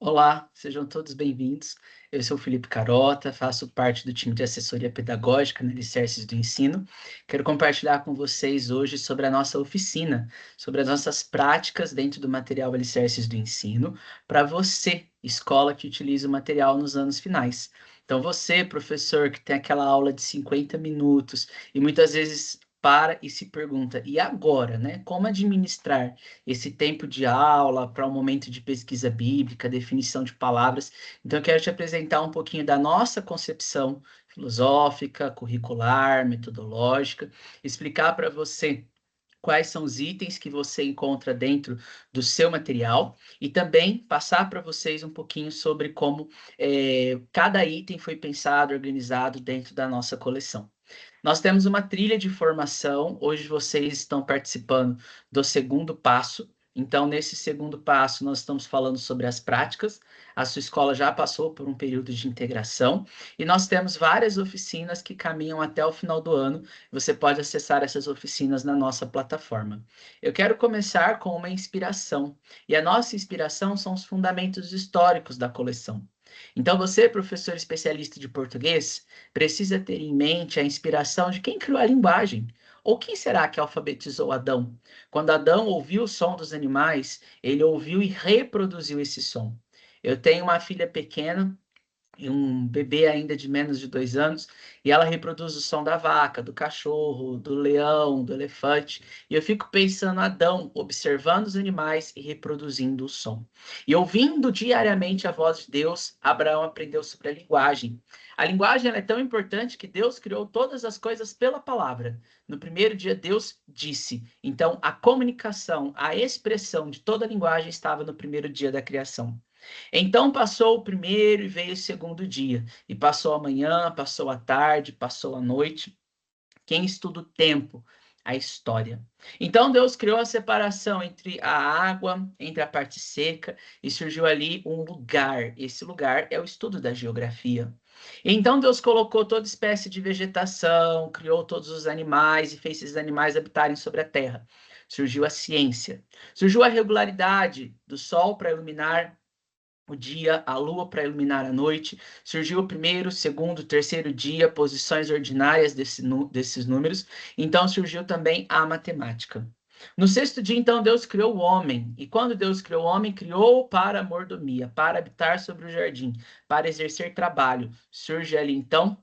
Olá, sejam todos bem-vindos. Eu sou o Felipe Carota, faço parte do time de assessoria pedagógica na Alicerces do Ensino. Quero compartilhar com vocês hoje sobre a nossa oficina, sobre as nossas práticas dentro do material Alicerces do Ensino, para você, escola que utiliza o material nos anos finais. Então, você, professor, que tem aquela aula de 50 minutos e muitas vezes para e se pergunta, e agora, né? Como administrar esse tempo de aula para um momento de pesquisa bíblica, definição de palavras? Então, eu quero te apresentar um pouquinho da nossa concepção filosófica, curricular, metodológica, explicar para você quais são os itens que você encontra dentro do seu material e também passar para vocês um pouquinho sobre como cada item foi pensado, organizado dentro da nossa coleção. Nós temos uma trilha de formação. Hoje vocês estão participando do segundo passo. Então, nesse segundo passo, nós estamos falando sobre as práticas. A sua escola já passou por um período de integração e nós temos várias oficinas que caminham até o final do ano. Você pode acessar essas oficinas na nossa plataforma. Eu quero começar com uma inspiração, e a nossa inspiração são os fundamentos históricos da coleção. Então, você, professor especialista de português, precisa ter em mente a inspiração de quem criou a linguagem. Ou quem será que alfabetizou Adão? Quando Adão ouviu o som dos animais, ele ouviu e reproduziu esse som. Eu tenho uma filha pequena e um bebê ainda de menos de 2 anos, e ela reproduz o som da vaca, do cachorro, do leão, do elefante, e eu fico pensando Adão observando os animais e reproduzindo o som. E ouvindo diariamente a voz de Deus, Abraão aprendeu sobre a linguagem. A linguagem ela é tão importante que Deus criou todas as coisas pela palavra. No primeiro dia, Deus disse. Então, a comunicação, a expressão de toda a linguagem estava no primeiro dia da criação. Então passou o primeiro e veio o segundo dia, e passou a manhã, passou a tarde, passou a noite. Quem estuda o tempo? A história. Então Deus criou a separação entre a água, entre a parte seca, e surgiu ali um lugar. Esse lugar é o estudo da geografia. Então Deus colocou toda espécie de vegetação, criou todos os animais e fez esses animais habitarem sobre a terra. Surgiu a ciência. Surgiu a regularidade do sol para iluminar o dia, a lua para iluminar a noite. Surgiu o primeiro, segundo, terceiro dia, posições ordinárias desses números. Então surgiu também a matemática. No sexto dia, então, Deus criou o homem. E quando Deus criou o homem, criou para a mordomia, para habitar sobre o jardim, para exercer trabalho. Surge ali, então,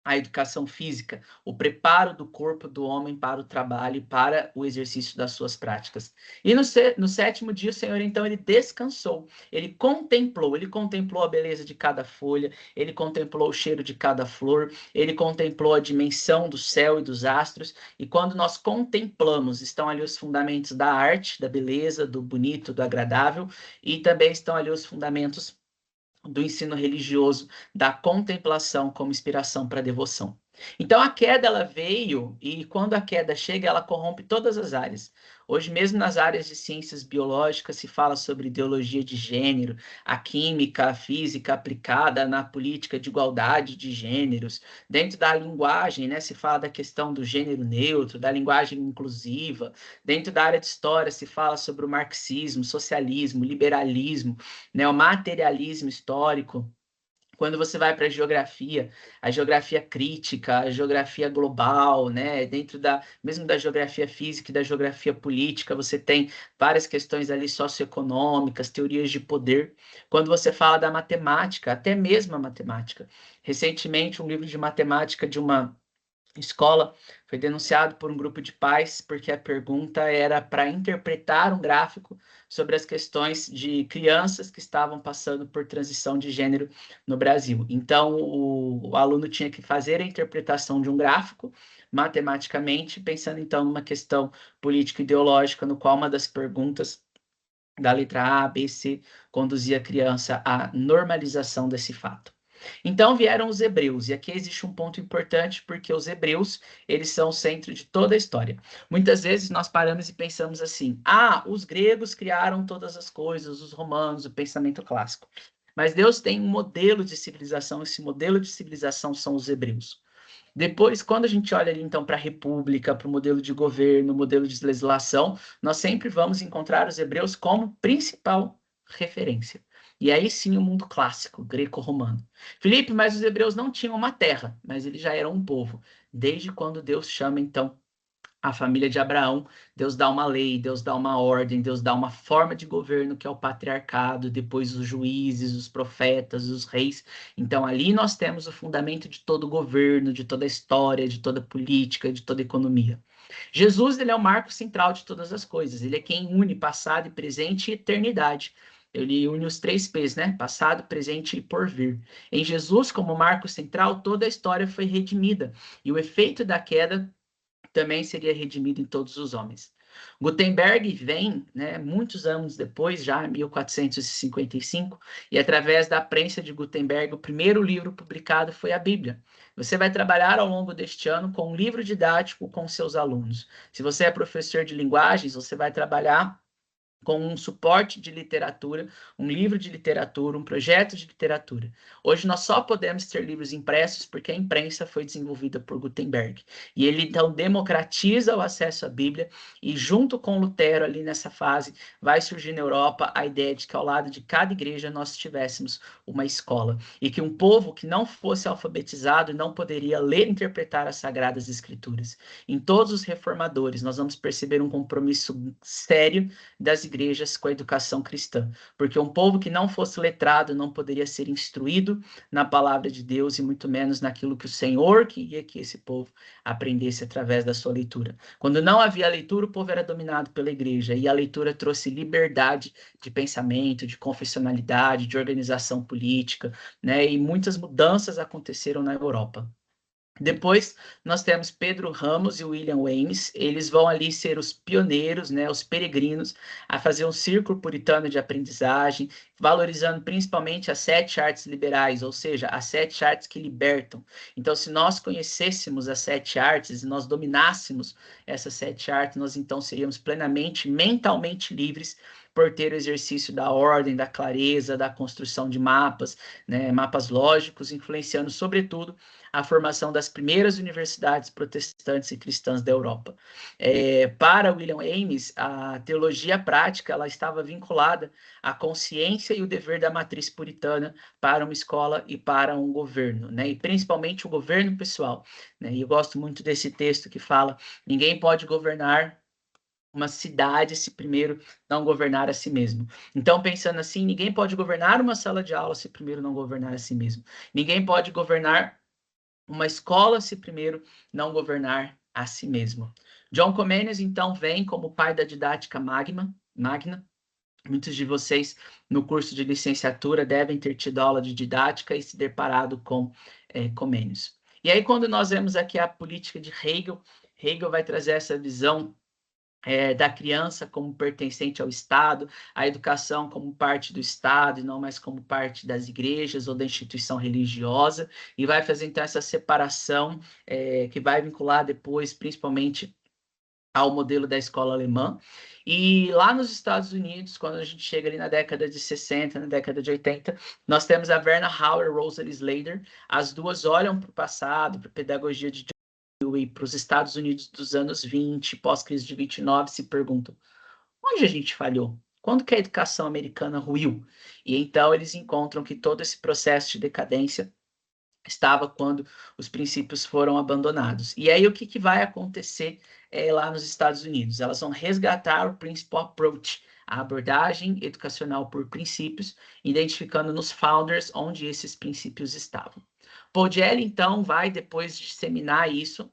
a educação física, o preparo do corpo do homem para o trabalho e para o exercício das suas práticas. E no sétimo dia, o Senhor, então, ele descansou, ele contemplou a beleza de cada folha, ele contemplou o cheiro de cada flor, ele contemplou a dimensão do céu e dos astros, e quando nós contemplamos, estão ali os fundamentos da arte, da beleza, do bonito, do agradável, e também estão ali os fundamentos do ensino religioso, da contemplação como inspiração para a devoção. Então a queda ela veio e quando a queda chega, ela corrompe todas as áreas. Hoje mesmo nas áreas de ciências biológicas se fala sobre ideologia de gênero, a química, a física aplicada na política de igualdade de gêneros. Dentro da linguagem, né, se fala da questão do gênero neutro, da linguagem inclusiva. Dentro da área de história se fala sobre o marxismo, socialismo, liberalismo, né, o materialismo histórico. Quando você vai para a geografia crítica, a geografia global, né, dentro da mesmo da geografia física e da geografia política, você tem várias questões ali socioeconômicas, teorias de poder. Quando você fala da matemática, até mesmo a matemática. Recentemente, um livro de matemática de uma escola foi denunciado por um grupo de pais porque a pergunta era para interpretar um gráfico sobre as questões de crianças que estavam passando por transição de gênero no Brasil. Então, o aluno tinha que fazer a interpretação de um gráfico matematicamente, pensando então numa questão político-ideológica, no qual uma das perguntas da letra A, B, C conduzia a criança à normalização desse fato. Então vieram os hebreus, e aqui existe um ponto importante, porque os hebreus, eles são o centro de toda a história. Muitas vezes nós paramos e pensamos assim, os gregos criaram todas as coisas, os romanos, o pensamento clássico. Mas Deus tem um modelo de civilização, esse modelo de civilização são os hebreus. Depois, quando a gente olha ali, então, para a república, para o modelo de governo, modelo de legislação, nós sempre vamos encontrar os hebreus como principal referência. E aí sim o mundo clássico, greco-romano. Filipe, mas os hebreus não tinham uma terra, mas eles já eram um povo. Desde quando Deus chama, então, a família de Abraão, Deus dá uma lei, Deus dá uma ordem, Deus dá uma forma de governo que é o patriarcado, depois os juízes, os profetas, os reis. Então ali nós temos o fundamento de todo o governo, de toda a história, de toda a política, de toda a economia. Jesus, ele é o marco central de todas as coisas. Ele é quem une passado e presente e eternidade. Ele une os três P's, né? Passado, presente e porvir. Em Jesus, como marco central, toda a história foi redimida. E o efeito da queda também seria redimido em todos os homens. Gutenberg vem, né, muitos anos depois, já em 1455, e através da prensa de Gutenberg, o primeiro livro publicado foi a Bíblia. Você vai trabalhar ao longo deste ano com um livro didático com seus alunos. Se você é professor de linguagens, você vai trabalhar com um suporte de literatura, um livro de literatura, um projeto de literatura. Hoje nós só podemos ter livros impressos porque a imprensa foi desenvolvida por Gutenberg. E ele então democratiza o acesso à Bíblia e junto com Lutero ali nessa fase vai surgir na Europa a ideia de que ao lado de cada igreja nós tivéssemos uma escola e que um povo que não fosse alfabetizado não poderia ler e interpretar as sagradas escrituras. Em todos os reformadores nós vamos perceber um compromisso sério das igrejas com a educação cristã, porque um povo que não fosse letrado não poderia ser instruído na palavra de Deus e muito menos naquilo que o Senhor queria que esse povo aprendesse através da sua leitura. Quando não havia leitura, o povo era dominado pela igreja e a leitura trouxe liberdade de pensamento, de confessionalidade, de organização política, né? E muitas mudanças aconteceram na Europa. Depois nós temos Pedro Ramos e William James, eles vão ali ser os pioneiros, né, os peregrinos, a fazer um círculo puritano de aprendizagem, valorizando principalmente as 7 artes liberais, ou seja, as 7 artes que libertam. Então, se nós conhecêssemos as 7 artes e nós dominássemos essas 7 artes, nós então seríamos plenamente, mentalmente livres por ter o exercício da ordem, da clareza, da construção de mapas, né, mapas lógicos, influenciando sobretudo a formação das primeiras universidades protestantes e cristãs da Europa. Para William James, a teologia prática ela estava vinculada à consciência e o dever da matriz puritana para uma escola e para um governo, né? E principalmente o governo pessoal, né? E eu gosto muito desse texto que fala: ninguém pode governar uma cidade se primeiro não governar a si mesmo. Então, pensando assim, ninguém pode governar uma sala de aula se primeiro não governar a si mesmo. Ninguém pode governar uma escola se primeiro não governar a si mesmo. John Comenius, então, vem como pai da didática magna. Muitos de vocês, no curso de licenciatura, devem ter tido aula de didática e se deparado com Comenius. E aí, quando nós vemos aqui a política de Hegel, Hegel vai trazer essa visão da criança como pertencente ao Estado, a educação como parte do Estado e não mais como parte das igrejas ou da instituição religiosa, e vai fazer então essa separação que vai vincular depois, principalmente, ao modelo da escola alemã. E lá nos Estados Unidos, quando a gente chega ali na década de 60, na década de 80, nós temos a Verna Hauer e Rosalie Slater, as duas olham para o passado, para a pedagogia de e para os Estados Unidos dos anos 20, pós-crise de 29, se perguntam: onde a gente falhou? Quando que a educação americana ruiu? E então eles encontram que todo esse processo de decadência estava quando os princípios foram abandonados. E aí o que vai acontecer lá nos Estados Unidos? Elas vão resgatar o Principal Approach, a abordagem educacional por princípios, identificando nos founders onde esses princípios estavam. Paul Gelli, então, vai depois disseminar isso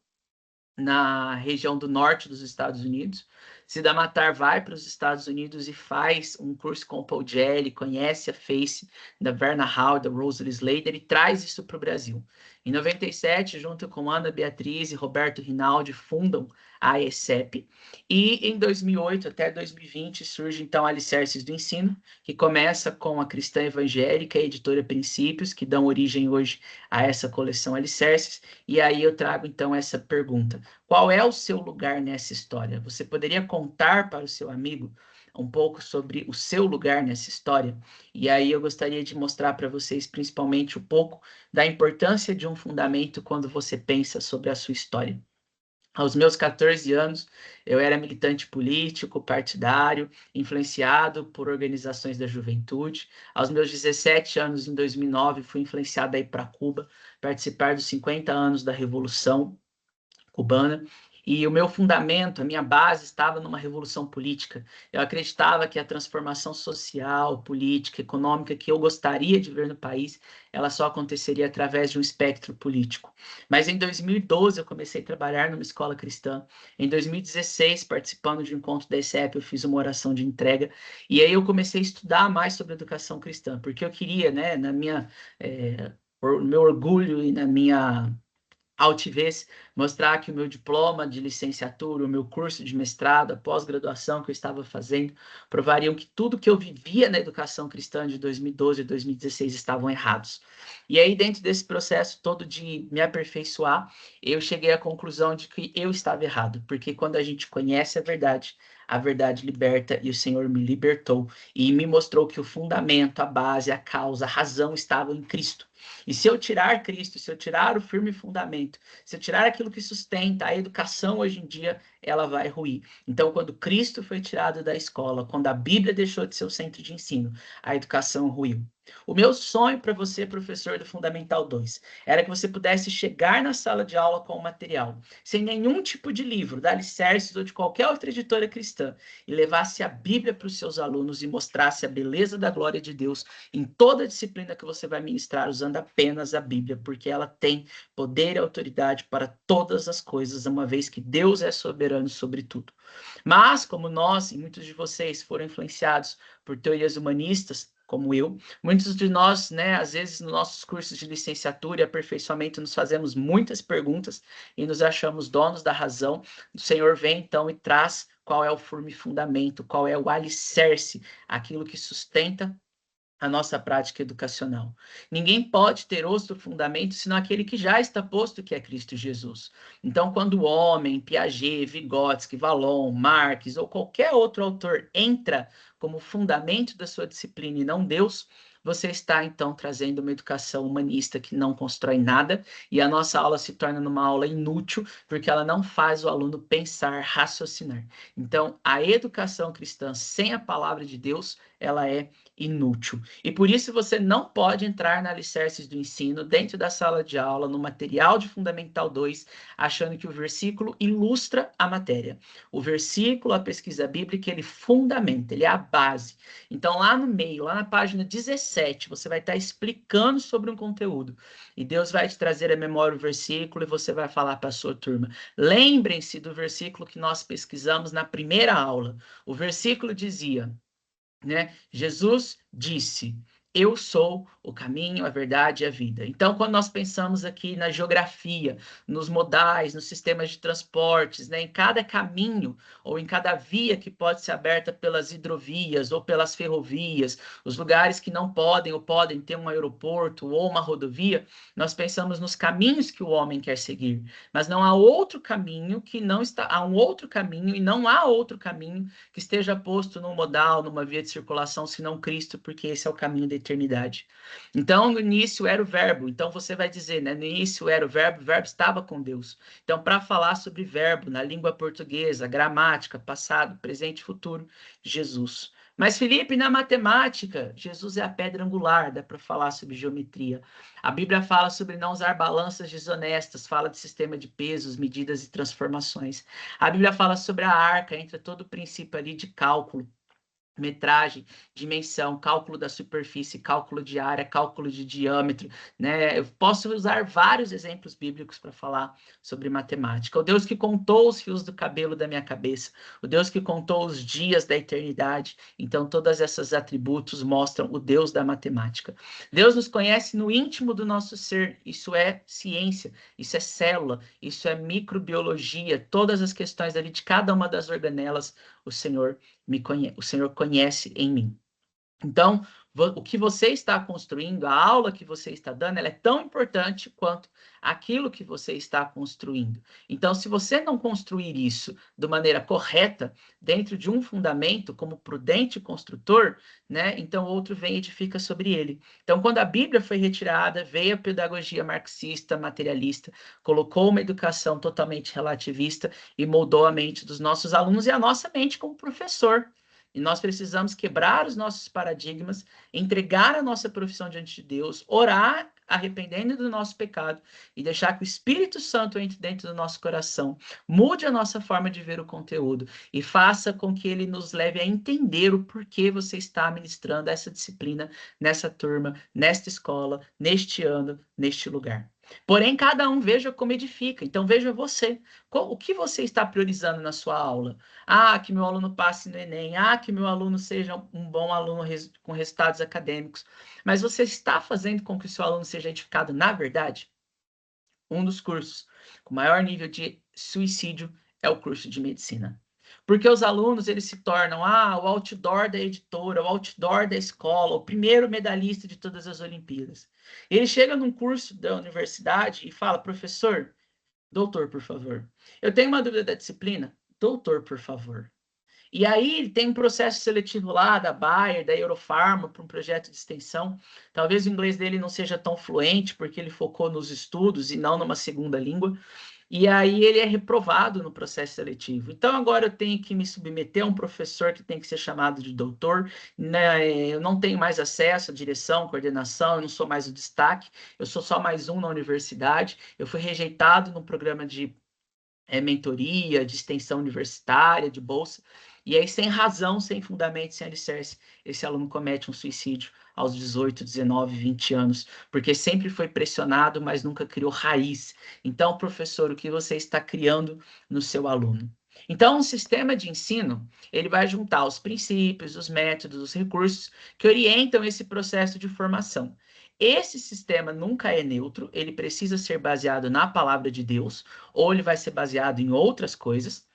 na região do norte dos Estados Unidos. Cida Matar vai para os Estados Unidos e faz um curso com o Paul Gelli, conhece a Face da Verna Hall, da Rosalie Slater e traz isso para o Brasil. Em 97, junto com Ana Beatriz e Roberto Rinaldi, fundam a ESEP, e em 2008 até 2020 surge então Alicerces do Ensino, que começa com a Cristã Evangélica e a Editora Princípios, que dão origem hoje a essa coleção Alicerces, e aí eu trago então essa pergunta: qual é o seu lugar nessa história? Você poderia contar para o seu amigo um pouco sobre o seu lugar nessa história? E aí eu gostaria de mostrar para vocês principalmente um pouco da importância de um fundamento quando você pensa sobre a sua história. Aos meus 14 anos, eu era militante político, partidário, influenciado por organizações da juventude. Aos meus 17 anos, em 2009, fui influenciado a ir para Cuba, participar dos 50 anos da Revolução Cubana. E o meu fundamento, a minha base estava numa revolução política. Eu acreditava que a transformação social, política, econômica que eu gostaria de ver no país, ela só aconteceria através de um espectro político. Mas em 2012 eu comecei a trabalhar numa escola cristã. Em 2016, participando de um encontro da ESEP, eu fiz uma oração de entrega. E aí eu comecei a estudar mais sobre educação cristã, porque eu queria, né, no meu orgulho e na minha altivez, mostrar que o meu diploma de licenciatura, o meu curso de mestrado, a pós-graduação que eu estava fazendo, provariam que tudo que eu vivia na educação cristã de 2012 e 2016 estavam errados. E aí, dentro desse processo todo de me aperfeiçoar, eu cheguei à conclusão de que eu estava errado, porque quando a gente conhece a verdade liberta, e o Senhor me libertou e me mostrou que o fundamento, a base, a causa, a razão estavam em Cristo. E se eu tirar Cristo, se eu tirar o firme fundamento, se eu tirar aquilo que sustenta a educação hoje em dia, ela vai ruir. Então, quando Cristo foi tirado da escola, quando a Bíblia deixou de ser o centro de ensino, a educação ruiu. O meu sonho para você, professor do Fundamental 2, era que você pudesse chegar na sala de aula com o material, sem nenhum tipo de livro, da Alicerces ou de qualquer outra editora cristã, e levasse a Bíblia para os seus alunos e mostrasse a beleza da glória de Deus em toda a disciplina que você vai ministrar, usando apenas a Bíblia, porque ela tem poder e autoridade para todas as coisas, uma vez que Deus é soberano sobre tudo. Mas, como nós e muitos de vocês foram influenciados por teorias humanistas, como eu, muitos de nós, né, às vezes nos nossos cursos de licenciatura e aperfeiçoamento, nos fazemos muitas perguntas e nos achamos donos da razão. O Senhor vem então e traz qual é o firme fundamento, qual é o alicerce, aquilo que sustenta a nossa prática educacional. Ninguém pode ter outro fundamento senão aquele que já está posto, que é Cristo Jesus. Então, quando o homem, Piaget, Vygotsky, Vallon, Marx ou qualquer outro autor entra como fundamento da sua disciplina e não Deus, você está então trazendo uma educação humanista que não constrói nada, e a nossa aula se torna uma aula inútil, porque ela não faz o aluno pensar, raciocinar. Então, a educação cristã sem a palavra de Deus, ela é inútil. E por isso você não pode entrar na Alicerces do Ensino, dentro da sala de aula, no material de Fundamental 2, achando que o versículo ilustra a matéria. O versículo, a pesquisa bíblica, ele fundamenta, ele é a base. Então, lá no meio, lá na página 17, você vai estar explicando sobre um conteúdo. E Deus vai te trazer à memória o versículo e você vai falar para a sua turma. Lembrem-se do versículo que nós pesquisamos na primeira aula. O versículo dizia, né? Jesus disse: Eu sou o caminho, a verdade e a vida. Então, quando nós pensamos aqui na geografia, nos modais, nos sistemas de transportes, né, em cada caminho ou em cada via que pode ser aberta pelas hidrovias ou pelas ferrovias, os lugares que não podem ou podem ter um aeroporto ou uma rodovia, nós pensamos nos caminhos que o homem quer seguir. Mas não há outro caminho que não está, há um outro caminho e não há outro caminho que esteja posto num modal, numa via de circulação, senão Cristo, porque esse é o caminho da eternidade. Então, no início era o verbo. Então, você vai dizer, né? No início era o verbo estava com Deus. Então, para falar sobre verbo na língua portuguesa, gramática, passado, presente e futuro, Jesus. Mas, Felipe, na matemática, Jesus é a pedra angular, dá para falar sobre geometria. A Bíblia fala sobre não usar balanças desonestas, fala de sistema de pesos, medidas e transformações. A Bíblia fala sobre a arca, entra todo o princípio ali de cálculo, metragem, dimensão, cálculo da superfície, cálculo de área, cálculo de diâmetro, né? Eu posso usar vários exemplos bíblicos para falar sobre matemática. O Deus que contou os fios do cabelo da minha cabeça, o Deus que contou os dias da eternidade. Então, todos esses atributos mostram o Deus da matemática. Deus nos conhece no íntimo do nosso ser. Isso é ciência, isso é célula, isso é microbiologia, todas as questões ali de cada uma das organelas, o Senhor o Senhor conhece em mim. Então, o que você está construindo, a aula que você está dando, ela é tão importante quanto aquilo que você está construindo. Então, se você não construir isso de maneira correta, dentro de um fundamento, como prudente construtor, né, então outro vem e edifica sobre ele. Então, quando a Bíblia foi retirada, veio a pedagogia marxista, materialista, colocou uma educação totalmente relativista e moldou a mente dos nossos alunos e a nossa mente como professor. E nós precisamos quebrar os nossos paradigmas, entregar a nossa profissão diante de Deus, orar, arrependendo do nosso pecado e deixar que o Espírito Santo entre dentro do nosso coração, mude a nossa forma de ver o conteúdo e faça com que ele nos leve a entender o porquê você está ministrando essa disciplina nessa turma, nesta escola, neste ano, neste lugar. Porém, cada um veja como edifica. Então, veja você. O que você está priorizando na sua aula? Ah, que meu aluno passe no Enem. Ah, que meu aluno seja um bom aluno com resultados acadêmicos. Mas você está fazendo com que o seu aluno seja edificado na verdade? Um dos cursos com maior nível de suicídio é o curso de medicina. Porque os alunos, eles se tornam, o outdoor da editora, o outdoor da escola, o primeiro medalhista de todas as Olimpíadas. Ele chega num curso da universidade e fala, professor, doutor, por favor, eu tenho uma dúvida da disciplina, doutor, por favor. E aí tem um processo seletivo lá da Bayer, da Eurofarma, para um projeto de extensão. Talvez o inglês dele não seja tão fluente, porque ele focou nos estudos e não numa segunda língua. E aí ele é reprovado no processo seletivo. Então agora eu tenho que me submeter a um professor que tem que ser chamado de doutor, né? Eu não tenho mais acesso à direção, coordenação, eu não sou mais o destaque, eu sou só mais um na universidade. Eu fui rejeitado no programa de mentoria, de extensão universitária, de bolsa. E aí, sem razão, sem fundamento, sem alicerce, esse aluno comete um suicídio aos 18, 19, 20 anos, porque sempre foi pressionado, mas nunca criou raiz. Então, professor, o que você está criando no seu aluno? Então, um sistema de ensino, ele vai juntar os princípios, os métodos, os recursos que orientam esse processo de formação. Esse sistema nunca é neutro, ele precisa ser baseado na palavra de Deus, ou ele vai ser baseado em outras coisas.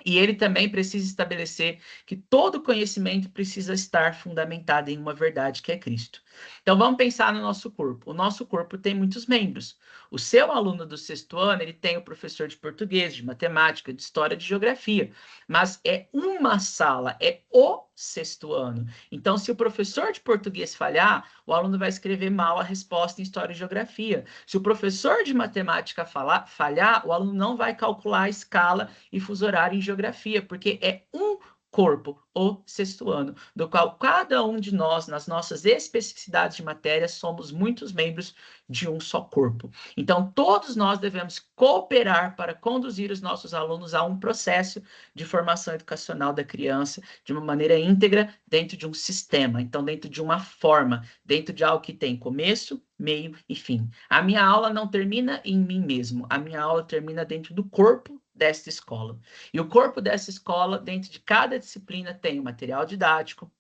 E ele também precisa estabelecer que todo conhecimento precisa estar fundamentado em uma verdade que é Cristo. Então vamos pensar no nosso corpo. O nosso corpo tem muitos membros. O seu aluno do sexto ano, ele tem o professor de português, de matemática, de história, de geografia. Mas é uma sala, é o sexto ano. Então, se o professor de português falhar, o aluno vai escrever mal a resposta em história e geografia. Se o professor de matemática falhar, o aluno não vai calcular a escala e fuso horário em geografia, porque é um corpo, o sexto ano, do qual cada um de nós, nas nossas especificidades de matéria, somos muitos membros de um só corpo. Então, todos nós devemos cooperar para conduzir os nossos alunos a um processo de formação educacional da criança de uma maneira íntegra dentro de um sistema, então dentro de uma forma, dentro de algo que tem começo, meio e fim. A minha aula não termina em mim mesmo, a minha aula termina dentro do corpo desta escola. E o corpo dessa escola, dentro de cada disciplina, tem o material didático,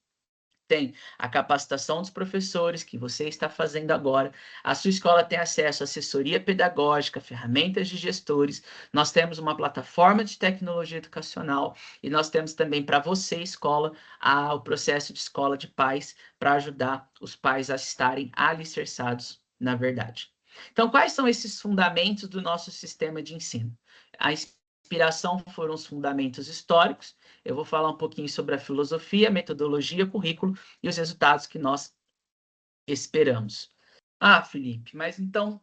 tem a capacitação dos professores que você está fazendo agora. A sua escola tem acesso à assessoria pedagógica, ferramentas de gestores. Nós temos uma plataforma de tecnologia educacional e nós temos também para você, escola, o processo de escola de pais para ajudar os pais a estarem alicerçados na verdade. Então, quais são esses fundamentos do nosso sistema de ensino? A inspiração foram os fundamentos históricos. Eu vou falar um pouquinho sobre a filosofia, metodologia, currículo e os resultados que nós esperamos. Felipe, mas então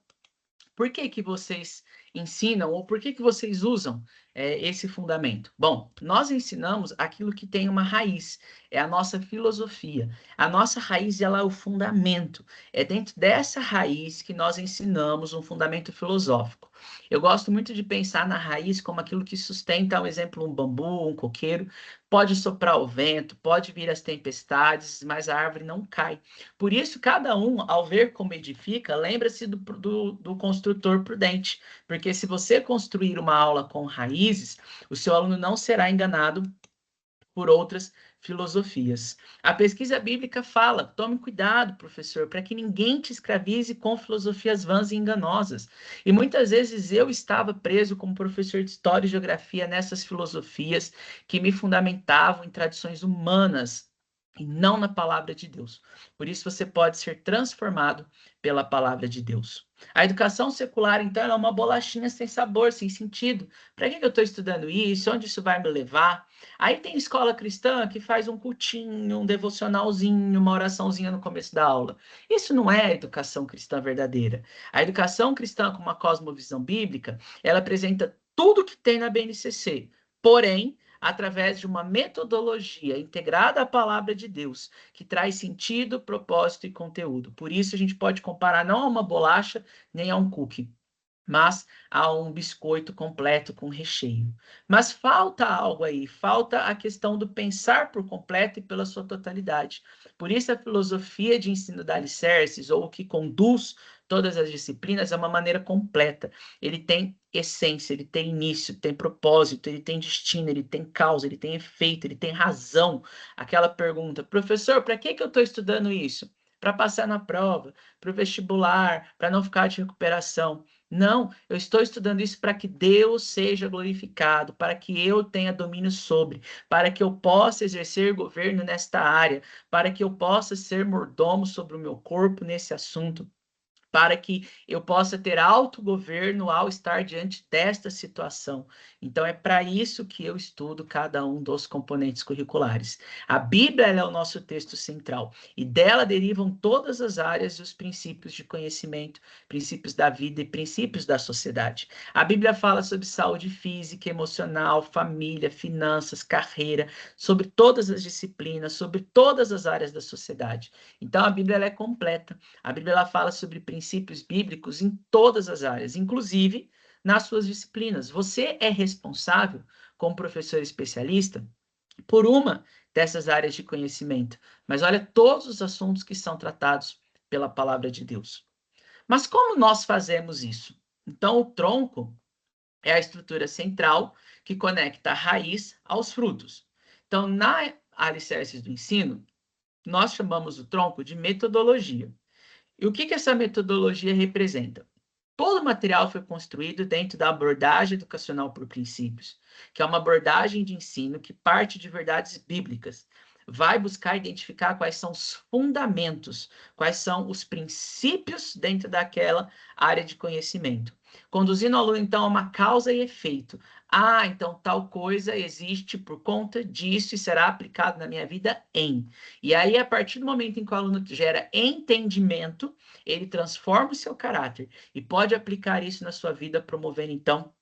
por que que vocês ensinam ou por que que vocês usam esse fundamento? Bom, nós ensinamos aquilo que tem uma raiz, é a nossa filosofia. A nossa raiz, ela é o fundamento. É dentro dessa raiz que nós ensinamos um fundamento filosófico. Eu gosto muito de pensar na raiz como aquilo que sustenta, um exemplo, um bambu, um coqueiro. Pode soprar o vento, pode vir as tempestades, mas a árvore não cai. Por isso, cada um, ao ver como edifica, lembra-se do construtor prudente. Porque se você construir uma aula com raízes, o seu aluno não será enganado por outras filosofias. A pesquisa bíblica fala: tome cuidado, professor, para que ninguém te escravize com filosofias vãs e enganosas. E muitas vezes eu estava preso como professor de história e geografia nessas filosofias que me fundamentavam em tradições humanas, e não na palavra de Deus. Por isso você pode ser transformado pela palavra de Deus. A educação secular, então, ela é uma bolachinha sem sabor, sem sentido. Para que eu estou estudando isso? Onde isso vai me levar? Aí tem escola cristã que faz um cultinho, um devocionalzinho, uma oraçãozinha no começo da aula. Isso não é educação cristã verdadeira. A educação cristã com uma cosmovisão bíblica, ela apresenta tudo que tem na BNCC. Porém, através de uma metodologia integrada à palavra de Deus, que traz sentido, propósito e conteúdo. Por isso, a gente pode comparar não a uma bolacha, nem a um cookie, mas a um biscoito completo com recheio. Mas falta algo aí, falta a questão do pensar por completo e pela sua totalidade. Por isso, a filosofia de ensino da Alicerces, ou o que conduz todas as disciplinas, é uma maneira completa. Ele tem essência, ele tem início, tem propósito, ele tem destino, ele tem causa, ele tem efeito, ele tem razão. Aquela pergunta, professor, para que eu estou estudando isso? Para passar na prova, para o vestibular, para não ficar de recuperação. Não, eu estou estudando isso para que Deus seja glorificado, para que eu tenha domínio sobre, para que eu possa exercer governo nesta área, para que eu possa ser mordomo sobre o meu corpo nesse assunto, para que eu possa ter autogoverno ao estar diante desta situação. Então, é para isso que eu estudo cada um dos componentes curriculares. A Bíblia é o nosso texto central, e dela derivam todas as áreas e os princípios de conhecimento, princípios da vida e princípios da sociedade. A Bíblia fala sobre saúde física, emocional, família, finanças, carreira, sobre todas as disciplinas, sobre todas as áreas da sociedade. Então, a Bíblia ela é completa. A Bíblia ela fala sobre princípios bíblicos em todas as áreas, inclusive nas suas disciplinas. Você é responsável, como professor especialista, por uma dessas áreas de conhecimento. Mas olha todos os assuntos que são tratados pela palavra de Deus. Mas como nós fazemos isso? Então, o tronco é a estrutura central que conecta a raiz aos frutos. Então, na Alicerces do Ensino, nós chamamos o tronco de metodologia. E o que essa metodologia representa? Todo o material foi construído dentro da abordagem educacional por princípios, que é uma abordagem de ensino que parte de verdades bíblicas. Vai buscar identificar quais são os fundamentos, quais são os princípios dentro daquela área de conhecimento. Conduzindo o aluno, então, a uma causa e efeito. Ah, então tal coisa existe por conta disso e será aplicado na minha vida em. E aí, a partir do momento em que o aluno gera entendimento, ele transforma o seu caráter e pode aplicar isso na sua vida, promovendo, então,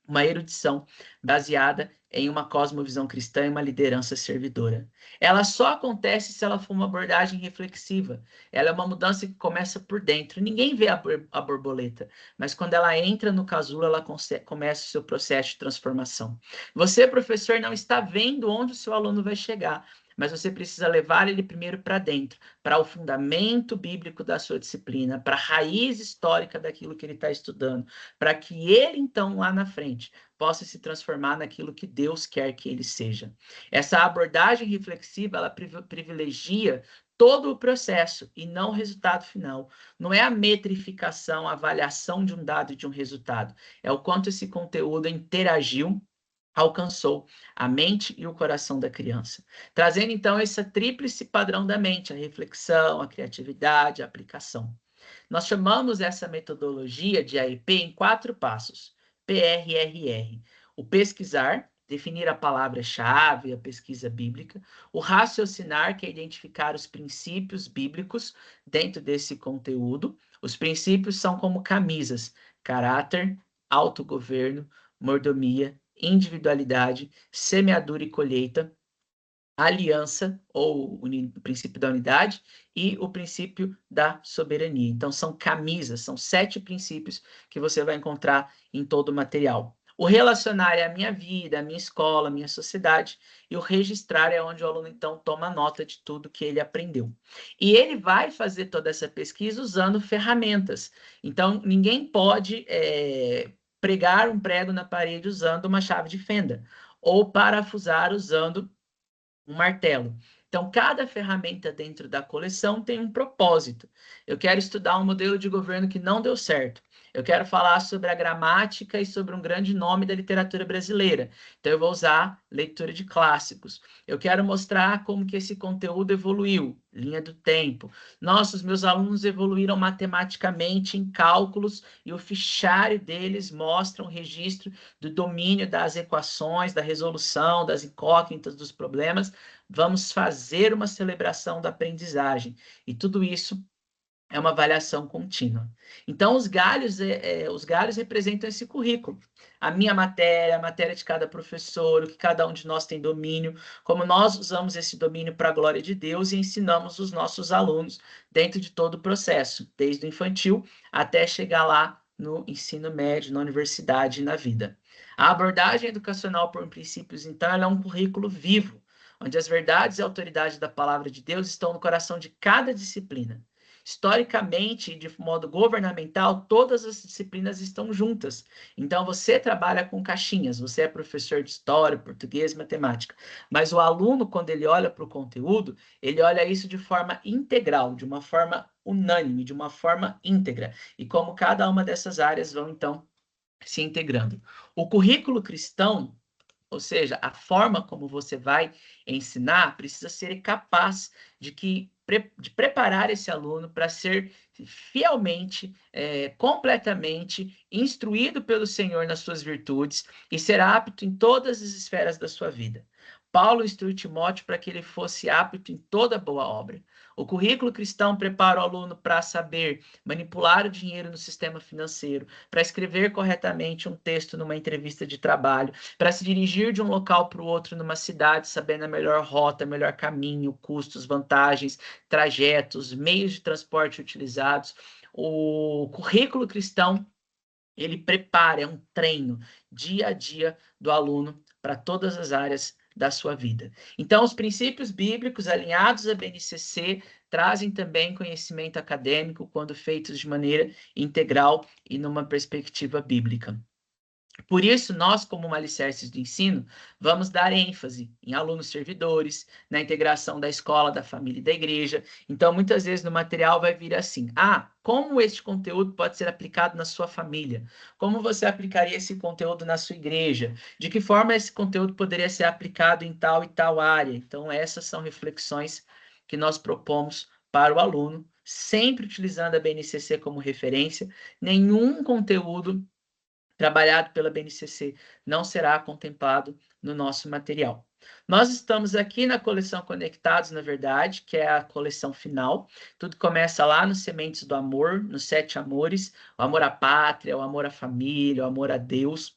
uma erudição baseada em uma cosmovisão cristã e uma liderança servidora. Ela só acontece se ela for uma abordagem reflexiva. Ela é uma mudança que começa por dentro. Ninguém vê a borboleta, mas quando ela entra no casulo, ela começa o seu processo de transformação. Você, professor, não está vendo onde o seu aluno vai chegar, mas você precisa levar ele primeiro para dentro, para o fundamento bíblico da sua disciplina, para a raiz histórica daquilo que ele está estudando, para que ele, então, lá na frente, possa se transformar naquilo que Deus quer que ele seja. Essa abordagem reflexiva, ela privilegia todo o processo e não o resultado final. Não é a metrificação, a avaliação de um dado e de um resultado. É o quanto esse conteúdo interagiu, alcançou a mente e o coração da criança, trazendo então esse tríplice padrão da mente, a reflexão, a criatividade, a aplicação. Nós chamamos essa metodologia de AIP em 4 passos. PRRR. O pesquisar, definir a palavra-chave, a pesquisa bíblica. O raciocinar, que é identificar os princípios bíblicos dentro desse conteúdo. Os princípios são como camisas: caráter, autogoverno, mordomia, individualidade, semeadura e colheita, aliança, ou o princípio da unidade, e o princípio da soberania. Então, são camisas, são 7 princípios que você vai encontrar em todo o material. O relacionar é a minha vida, a minha escola, a minha sociedade, e o registrar é onde o aluno, então, toma nota de tudo que ele aprendeu. E ele vai fazer toda essa pesquisa usando ferramentas. Então, ninguém pode pregar um prego na parede usando uma chave de fenda, ou parafusar usando um martelo. Então, cada ferramenta dentro da coleção tem um propósito. Eu quero estudar um modelo de governo que não deu certo. Eu quero falar sobre a gramática e sobre um grande nome da literatura brasileira. Então, eu vou usar leitura de clássicos. Eu quero mostrar como que esse conteúdo evoluiu, linha do tempo. Nossa, os meus alunos evoluíram matematicamente em cálculos e o fichário deles mostra um registro do domínio das equações, da resolução, das incógnitas, dos problemas. Vamos fazer uma celebração da aprendizagem. E tudo isso é uma avaliação contínua. Então, os galhos representam esse currículo. A minha matéria, a matéria de cada professor, o que cada um de nós tem domínio, como nós usamos esse domínio para a glória de Deus e ensinamos os nossos alunos dentro de todo o processo, desde o infantil até chegar lá no ensino médio, na universidade e na vida. A abordagem educacional por princípios, então, ela é um currículo vivo, onde as verdades e a autoridade da palavra de Deus estão no coração de cada disciplina. Historicamente, de modo governamental, todas as disciplinas estão juntas. Então, você trabalha com caixinhas, você é professor de história, português, matemática. Mas o aluno, quando ele olha para o conteúdo, ele olha isso de forma integral, de uma forma unânime, de uma forma íntegra. E como cada uma dessas áreas vão, então, se integrando. O currículo cristão, ou seja, a forma como você vai ensinar precisa ser capaz de preparar esse aluno para ser fielmente, completamente instruído pelo Senhor nas suas virtudes e ser apto em todas as esferas da sua vida. Paulo instruiu Timóteo para que ele fosse apto em toda boa obra. O currículo cristão prepara o aluno para saber manipular o dinheiro no sistema financeiro, para escrever corretamente um texto numa entrevista de trabalho, para se dirigir de um local para o outro numa cidade, sabendo a melhor rota, melhor caminho, custos, vantagens, trajetos, meios de transporte utilizados. O currículo cristão, ele prepara, é um treino dia a dia do aluno para todas as áreas da sua vida. Então, os princípios bíblicos alinhados à BNCC trazem também conhecimento acadêmico quando feitos de maneira integral e numa perspectiva bíblica. Por isso, nós, como alicerces do ensino, vamos dar ênfase em alunos servidores, na integração da escola, da família e da igreja. Então, muitas vezes no material vai vir assim: como este conteúdo pode ser aplicado na sua família? Como você aplicaria esse conteúdo na sua igreja? De que forma esse conteúdo poderia ser aplicado em tal e tal área? Então, essas são reflexões que nós propomos para o aluno, sempre utilizando a BNCC como referência. Nenhum conteúdo trabalhado pela BNCC não será contemplado no nosso material. Nós estamos aqui na coleção Conectados, na verdade, que é a coleção final. Tudo começa lá nos Sementes do Amor, nos 7 amores, o amor à pátria, o amor à família, o amor a Deus,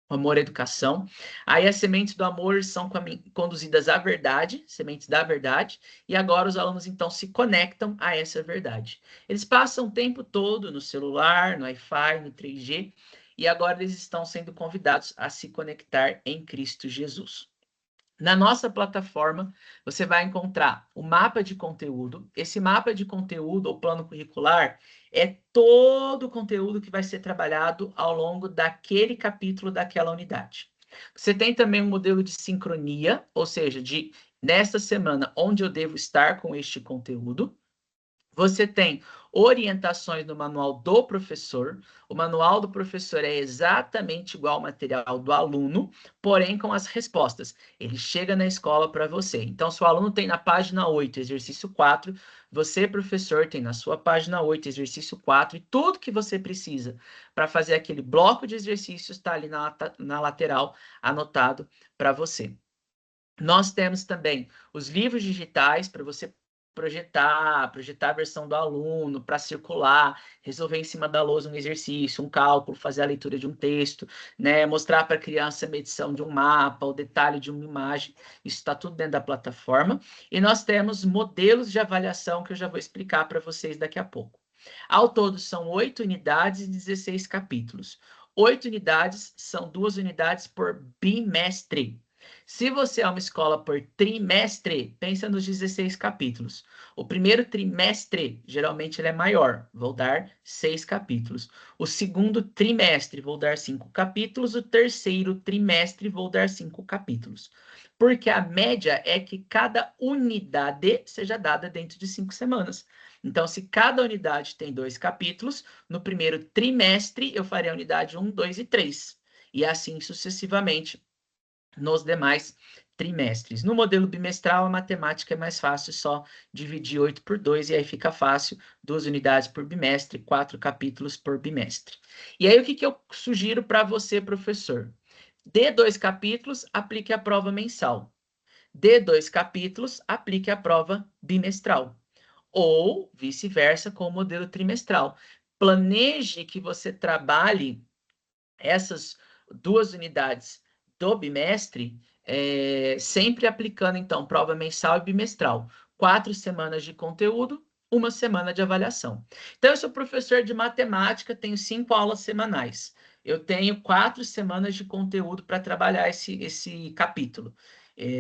o amor à educação. Aí as sementes do amor são conduzidas à verdade, sementes da verdade, e agora os alunos então se conectam a essa verdade. Eles passam o tempo todo no celular, no Wi-Fi, no 3G, e agora eles estão sendo convidados a se conectar em Cristo Jesus. Na nossa plataforma, você vai encontrar o mapa de conteúdo. Esse mapa de conteúdo, ou plano curricular, é todo o conteúdo que vai ser trabalhado ao longo daquele capítulo daquela unidade. Você tem também um modelo de sincronia, ou seja, de nesta semana, onde eu devo estar com este conteúdo. Você tem orientações no manual do professor. O manual do professor é exatamente igual ao material do aluno, porém com as respostas. Ele chega na escola para você. Então, se o aluno tem na página 8, exercício 4, você, professor, tem na sua página 8, exercício 4, e tudo que você precisa para fazer aquele bloco de exercícios está ali na lateral, anotado para você. Nós temos também os livros digitais para você projetar a versão do aluno, para circular, resolver em cima da lousa um exercício, um cálculo, fazer a leitura de um texto, né? Mostrar para a criança a medição de um mapa, o detalhe de uma imagem. Isso está tudo dentro da plataforma. E nós temos modelos de avaliação que eu já vou explicar para vocês daqui a pouco. Ao todo, são 8 unidades e 16 capítulos. 8 unidades são 2 unidades por bimestre. Se você é uma escola por trimestre, pensa nos 16 capítulos. O primeiro trimestre, geralmente, ele é maior, vou dar 6 capítulos. O segundo trimestre, vou dar 5 capítulos. O terceiro trimestre, vou dar 5 capítulos. Porque a média é que cada unidade seja dada dentro de 5 semanas. Então, se cada unidade tem 2 capítulos, no primeiro trimestre eu farei a unidade 1, 2 e 3. E assim sucessivamente nos demais trimestres. No modelo bimestral, a matemática é mais fácil, só dividir 8 por 2, e aí fica fácil, 2 unidades por bimestre, 4 capítulos por bimestre. E aí, o que eu sugiro para você, professor? Dê 2 capítulos, aplique a prova mensal. Dê 2 capítulos, aplique a prova bimestral. Ou vice-versa com o modelo trimestral. Planeje que você trabalhe essas 2 unidades do bimestre, sempre aplicando, então, prova mensal e bimestral. 4 semanas de conteúdo, 1 semana de avaliação. Então, eu sou professor de matemática, tenho 5 aulas semanais. Eu tenho 4 semanas de conteúdo para trabalhar esse capítulo.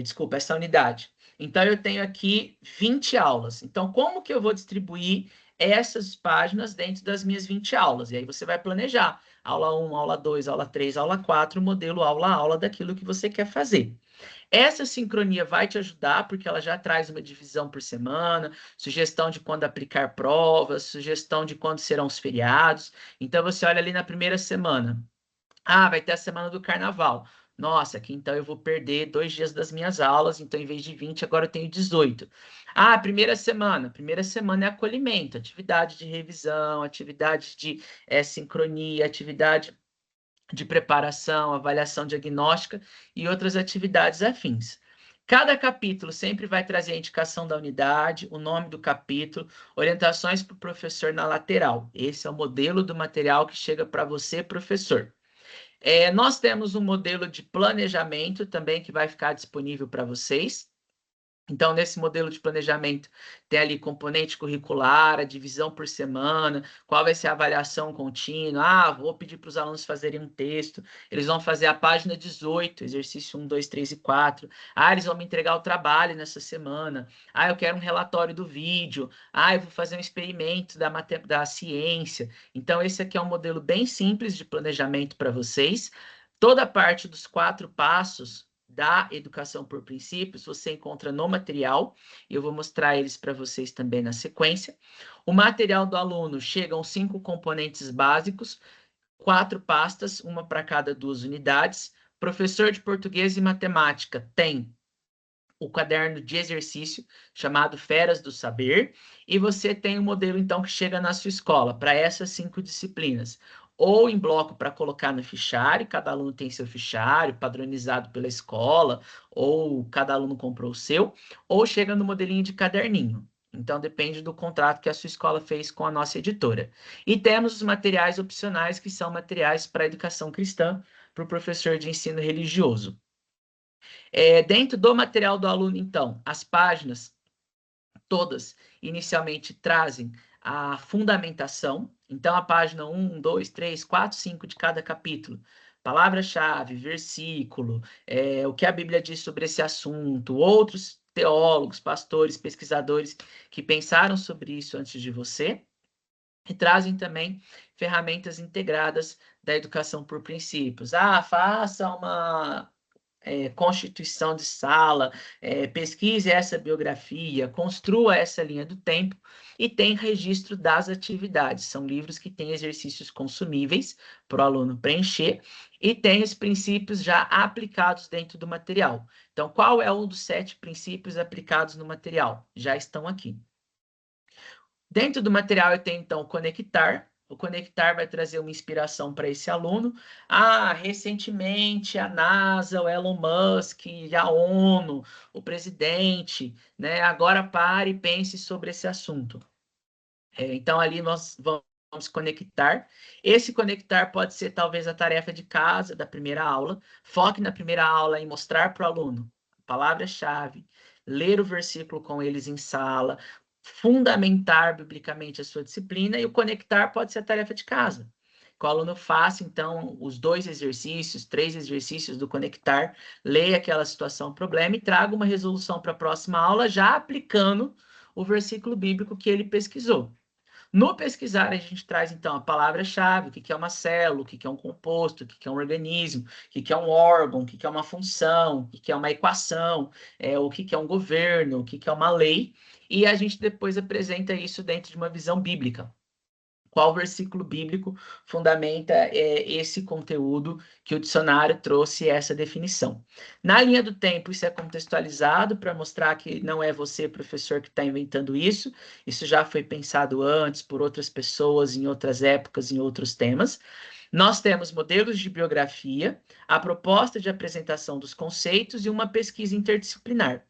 Desculpa, essa unidade. Então, eu tenho aqui 20 aulas. Então, como que eu vou distribuir essas páginas dentro das minhas 20 aulas? E aí você vai planejar aula 1, aula 2, aula 3, aula 4, modelo aula a aula daquilo que você quer fazer. Essa sincronia vai te ajudar, porque ela já traz uma divisão por semana, sugestão de quando aplicar provas, sugestão de quando serão os feriados. Então, você olha ali na primeira semana. Ah, vai ter a semana do carnaval. Nossa, aqui então eu vou perder 2 dias das minhas aulas, então em vez de 20, agora eu tenho 18. Ah, primeira semana. Primeira semana é acolhimento, atividade de revisão, atividade de sincronia, atividade de preparação, avaliação diagnóstica e outras atividades afins. Cada capítulo sempre vai trazer a indicação da unidade, o nome do capítulo, orientações para o professor na lateral. Esse é o modelo do material que chega para você, professor. Nós temos um modelo de planejamento também que vai ficar disponível para vocês. Então, nesse modelo de planejamento, tem ali componente curricular, a divisão por semana, qual vai ser a avaliação contínua. Ah, vou pedir para os alunos fazerem um texto. Eles vão fazer a página 18, exercício 1, 2, 3 e 4. Ah, eles vão me entregar o trabalho nessa semana. Ah, eu quero um relatório do vídeo. Ah, eu vou fazer um experimento da ciência. Então, esse aqui é um modelo bem simples de planejamento para vocês. Toda a parte dos 4 passos da educação por princípios, você encontra no material, e eu vou mostrar eles para vocês também na sequência. O material do aluno chegam 5 componentes básicos, 4 pastas, uma para cada 2 unidades. Professor de português e matemática tem o caderno de exercício chamado Feras do Saber, e você tem um modelo, então, que chega na sua escola para essas 5 disciplinas, ou em bloco para colocar no fichário, cada aluno tem seu fichário padronizado pela escola, ou cada aluno comprou o seu, ou chega no modelinho de caderninho. Então, depende do contrato que a sua escola fez com a nossa editora. E temos os materiais opcionais, que são materiais para a educação cristã, para o professor de ensino religioso. Dentro do material do aluno, então, as páginas todas inicialmente trazem a fundamentação. Então, a página 1, 2, 3, 4, 5 de cada capítulo. Palavra-chave, versículo, o que a Bíblia diz sobre esse assunto, outros teólogos, pastores, pesquisadores que pensaram sobre isso antes de você. E trazem também ferramentas integradas da educação por princípios. Ah, faça uma constituição de sala, pesquise essa biografia, construa essa linha do tempo e tem registro das atividades. São livros que têm exercícios consumíveis para o aluno preencher e tem os princípios já aplicados dentro do material. Então, qual é um dos 7 princípios aplicados no material? Já estão aqui. Dentro do material eu tenho, então, o conectar. O conectar vai trazer uma inspiração para esse aluno. Ah, recentemente a NASA, o Elon Musk, a ONU, o presidente, né? Agora pare e pense sobre esse assunto. Então, ali nós vamos conectar. Esse conectar pode ser, talvez, a tarefa de casa da primeira aula. Foque na primeira aula em mostrar para o aluno a palavra-chave, ler o versículo com eles em sala, fundamentar biblicamente a sua disciplina, e o conectar pode ser a tarefa de casa. que o aluno faça, então, os 2 exercícios, 3 exercícios do conectar, leia aquela situação, problema e traga uma resolução para a próxima aula, já aplicando o versículo bíblico que ele pesquisou. No pesquisar, a gente traz, então, a palavra-chave, o que é uma célula, o que é um composto, o que é um organismo, o que é um órgão, o que é uma função, o que é uma equação, o que é um governo, o que é uma lei, e a gente depois apresenta isso dentro de uma visão bíblica. Qual versículo bíblico fundamenta esse conteúdo que o dicionário trouxe essa definição? Na linha do tempo, isso é contextualizado para mostrar que não é você, professor, que está inventando isso. Isso já foi pensado antes por outras pessoas, em outras épocas, em outros temas. Nós temos modelos de biografia, a proposta de apresentação dos conceitos e uma pesquisa interdisciplinar.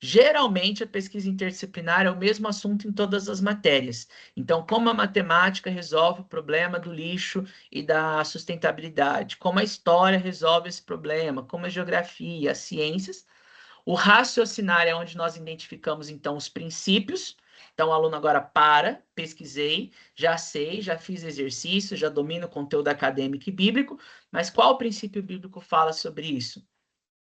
Geralmente, a pesquisa interdisciplinar é o mesmo assunto em todas as matérias. Então, como a matemática resolve o problema do lixo e da sustentabilidade, como a história resolve esse problema, como a geografia, as ciências. O raciocinar é onde nós identificamos, então, os princípios. Então, o aluno agora pesquisei, já sei, já fiz exercício, já domino o conteúdo acadêmico e bíblico, mas qual princípio bíblico fala sobre isso?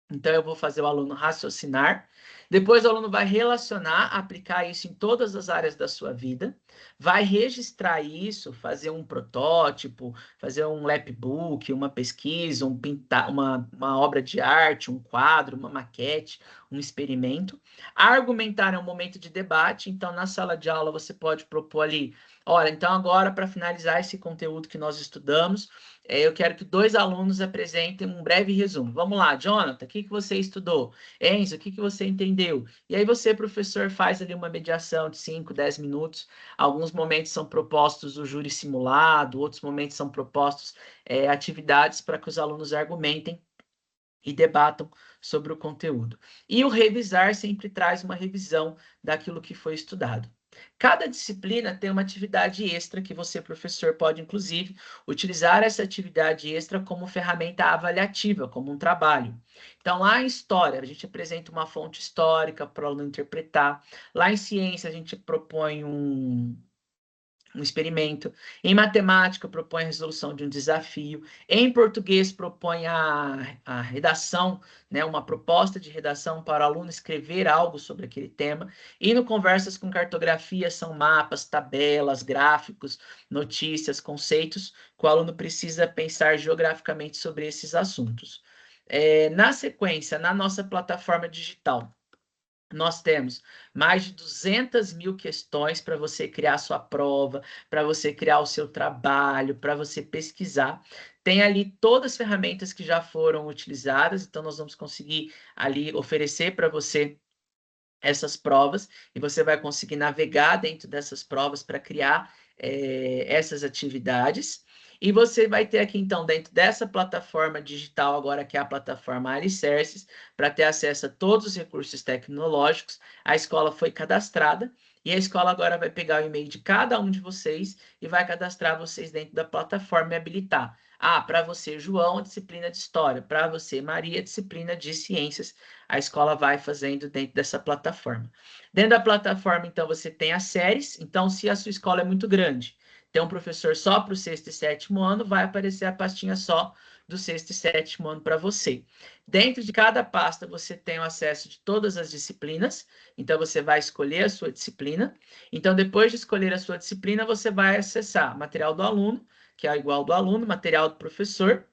Então, eu vou fazer o aluno raciocinar. Depois, o aluno vai relacionar, aplicar isso em todas as áreas da sua vida. Vai registrar isso, fazer um protótipo, fazer um lapbook, uma pesquisa, uma obra de arte, um quadro, uma maquete, um experimento. Argumentar é um momento de debate. Então, na sala de aula, você pode propor ali: olha, então agora, para finalizar esse conteúdo que nós estudamos, eu quero que 2 alunos apresentem um breve resumo. Vamos lá, Jonathan, o que você estudou? Enzo, o que você entendeu? E aí você, professor, faz ali uma mediação de 5, 10 minutos. Alguns momentos são propostos o júri simulado, outros momentos são propostos atividades para que os alunos argumentem e debatam sobre o conteúdo. E o revisar sempre traz uma revisão daquilo que foi estudado. Cada disciplina tem uma atividade extra que você, professor, pode, inclusive, utilizar essa atividade extra como ferramenta avaliativa, como um trabalho. Então, lá em História, a gente apresenta uma fonte histórica para o aluno interpretar. Lá em Ciência, a gente propõe um experimento. Em matemática, propõe a resolução de um desafio. Em português, propõe a redação, né, uma proposta de redação para o aluno escrever algo sobre aquele tema. E no Conversas com Cartografia, são mapas, tabelas, gráficos, notícias, conceitos, que o aluno precisa pensar geograficamente sobre esses assuntos. Na sequência, na nossa plataforma digital, nós temos mais de 200.000 questões para você criar sua prova, para você criar o seu trabalho, para você pesquisar. Tem ali todas as ferramentas que já foram utilizadas, então nós vamos conseguir ali oferecer para você essas provas e você vai conseguir navegar dentro dessas provas para criar essas atividades. E você vai ter aqui, então, dentro dessa plataforma digital, agora que é a plataforma Alicerces, para ter acesso a todos os recursos tecnológicos. A escola foi cadastrada e a escola agora vai pegar o e-mail de cada um de vocês e vai cadastrar vocês dentro da plataforma e habilitar. Para você, João, a disciplina de História. Para você, Maria, a disciplina de Ciências. A escola vai fazendo dentro dessa plataforma. Dentro da plataforma, então, você tem as séries. Então, se a sua escola é muito grande, tem um professor só para o 6º e 7º ano, vai aparecer a pastinha só do 6º e 7º ano para você. Dentro de cada pasta, você tem o acesso de todas as disciplinas. Então, você vai escolher a sua disciplina. Então, depois de escolher a sua disciplina, você vai acessar material do aluno, que é igual do aluno, material do professor,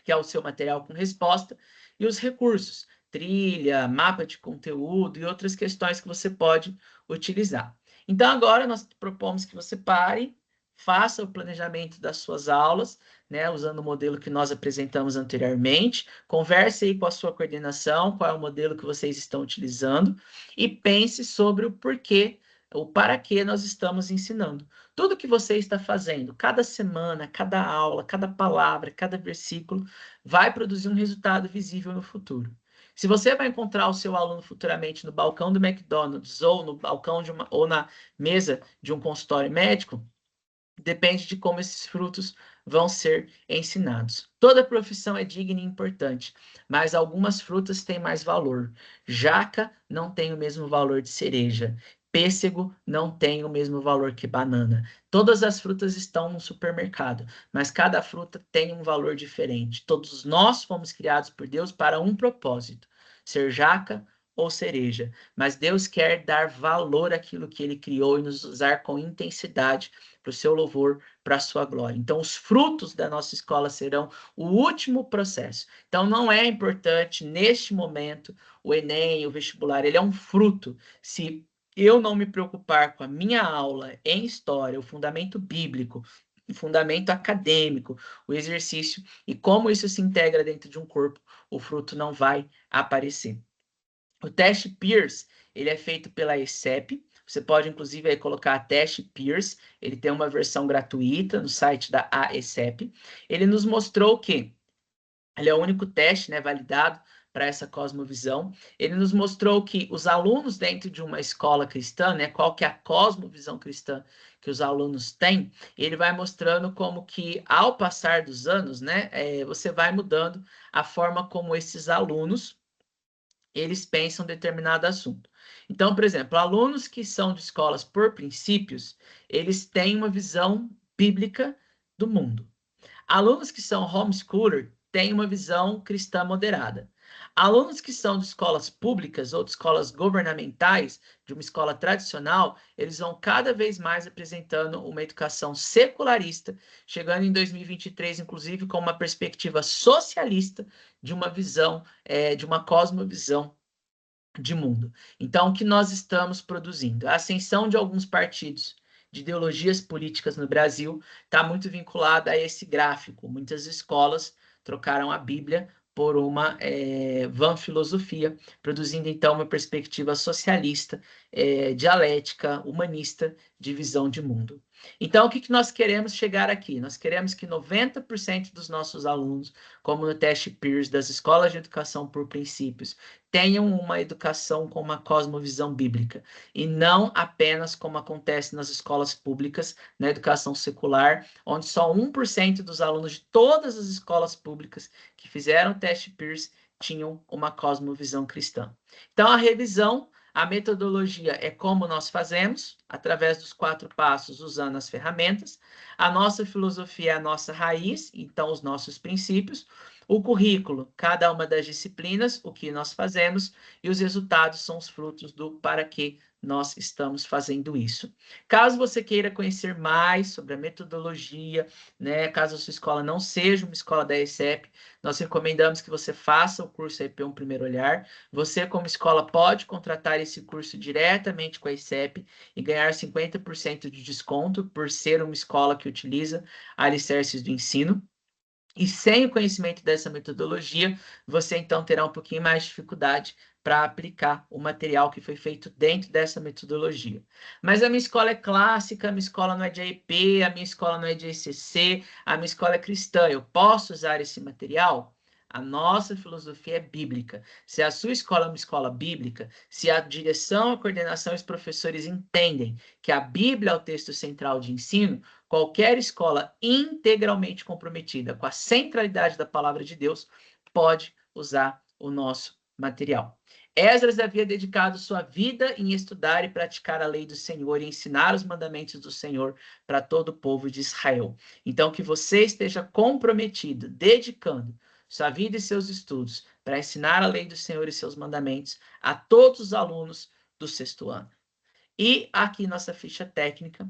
que é o seu material com resposta, e os recursos, trilha, mapa de conteúdo e outras questões que você pode utilizar. Então, agora nós propomos que você pare, faça o planejamento das suas aulas, né, usando o modelo que nós apresentamos anteriormente, converse aí com a sua coordenação, qual é o modelo que vocês estão utilizando, e pense sobre o porquê, o para que nós estamos ensinando. Tudo que você está fazendo, cada semana, cada aula, cada palavra, cada versículo, vai produzir um resultado visível no futuro. Se você vai encontrar o seu aluno futuramente no balcão do McDonald's ou no balcão ou na mesa de um consultório médico, depende de como esses frutos vão ser ensinados. Toda profissão é digna e importante, mas algumas frutas têm mais valor. Jaca não tem o mesmo valor de cereja. pêssego não tem o mesmo valor que banana. Todas as frutas estão no supermercado, mas cada fruta tem um valor diferente. Todos nós fomos criados por Deus para um propósito: ser jaca ou cereja. Mas Deus quer dar valor àquilo que ele criou e nos usar com intensidade para o seu louvor, para a sua glória. Então, os frutos da nossa escola serão o último processo. Então, não é importante, neste momento, o Enem, o vestibular, ele é um fruto. Se eu não me preocupar com a minha aula em história, o fundamento bíblico, o fundamento acadêmico, o exercício e como isso se integra dentro de um corpo, o fruto não vai aparecer. O teste Pearce, ele é feito pela ESEP. Você pode, inclusive, aí, colocar teste Pearce. Ele tem uma versão gratuita no site da AESEP. Ele nos mostrou que ele é o único teste, né, validado para essa cosmovisão. Ele nos mostrou que os alunos dentro de uma escola cristã, né, qual que é a cosmovisão cristã que os alunos têm, ele vai mostrando como que, ao passar dos anos, né, você vai mudando a forma como esses alunos eles pensam determinado assunto. Então, por exemplo, alunos que são de escolas por princípios, eles têm uma visão bíblica do mundo. Alunos que são homeschooler têm uma visão cristã moderada. Alunos que são de escolas públicas ou de escolas governamentais, de uma escola tradicional, eles vão cada vez mais apresentando uma educação secularista, chegando em 2023, inclusive, com uma perspectiva socialista de uma visão, de uma cosmovisão de mundo. Então, o que nós estamos produzindo? A ascensão de alguns partidos de ideologias políticas no Brasil está muito vinculada a esse gráfico. Muitas escolas trocaram a Bíblia por uma vã filosofia, produzindo então uma perspectiva socialista, dialética, humanista, de visão de mundo. Então, o que nós queremos chegar aqui? Nós queremos que 90% dos nossos alunos, como no teste Pearce das escolas de educação por princípios, tenham uma educação com uma cosmovisão bíblica, e não apenas como acontece nas escolas públicas, na educação secular, onde só 1% dos alunos de todas as escolas públicas que fizeram o teste Pearce tinham uma cosmovisão cristã. Então, a revisão, a metodologia é como nós fazemos, através dos 4 passos, usando as ferramentas. A nossa filosofia é a nossa raiz, então os nossos princípios. O currículo, cada uma das disciplinas, o que nós fazemos, e os resultados são os frutos do para que nós estamos fazendo isso. Caso você queira conhecer mais sobre a metodologia, né, caso a sua escola não seja uma escola da ESEP, nós recomendamos que você faça o curso EP1 Primeiro Olhar. Você, como escola, pode contratar esse curso diretamente com a ESEP e ganhar 50% de desconto por ser uma escola que utiliza alicerces do ensino. E sem o conhecimento dessa metodologia, você então terá um pouquinho mais de dificuldade para aplicar o material que foi feito dentro dessa metodologia. Mas a minha escola é clássica, a minha escola não é de AIP, a minha escola não é de ECC, a minha escola é cristã. Eu posso usar esse material? A nossa filosofia é bíblica. Se a sua escola é uma escola bíblica, se a direção, a coordenação e os professores entendem que a Bíblia é o texto central de ensino, qualquer escola integralmente comprometida com a centralidade da palavra de Deus pode usar o nosso material. Esdras havia dedicado sua vida em estudar e praticar a lei do Senhor e ensinar os mandamentos do Senhor para todo o povo de Israel. Então, que você esteja comprometido, dedicando sua vida e seus estudos para ensinar a lei do Senhor e seus mandamentos a todos os alunos do 6º ano. E aqui nossa ficha técnica,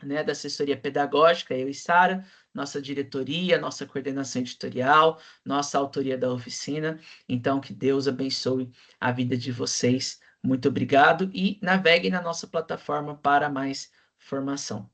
né, da assessoria pedagógica, eu e Sara, nossa diretoria, nossa coordenação editorial, nossa autoria da oficina. Então, que Deus abençoe a vida de vocês. Muito obrigado e naveguem na nossa plataforma para mais formação.